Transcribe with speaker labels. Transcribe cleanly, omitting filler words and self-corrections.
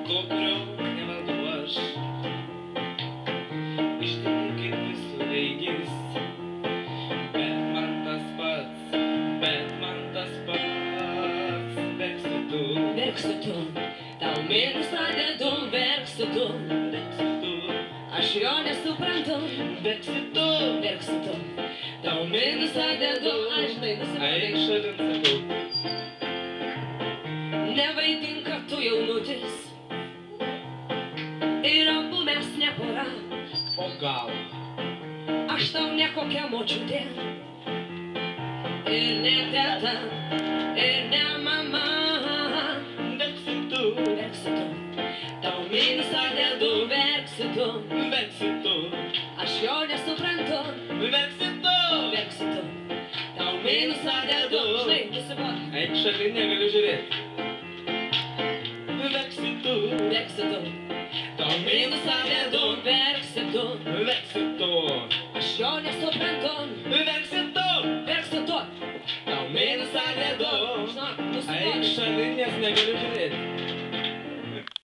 Speaker 1: to, kurio nevaldau aš. Ištikrai kaip visureigis, bet man tas pats. Verksi tu, tau minusą dedu, verksi tu, aš jo nesuprantu. Verksi tu, tau minusą dedu, aš tai nusiprantu. Eik šalin, sakau. Nevaidink, kad tu jaunutis ir abu mes ne pora. O gal? Aš tau ne kokia močiutė ir ne teta, ir ne mama. Verksi tu, tau minusą dedu, verksi tu, aš jo nesuprantu. Verksi tu, tau minusą dedu, žinai, nusiprantu. Eik šalin, negaliu žiūrėti. Verksi tu, tau minusą dedu, verksi tu, aš jo nesuprantu. Verksi tu, tau minusą dedu, eik šalin, nes negaliu žiūrėti.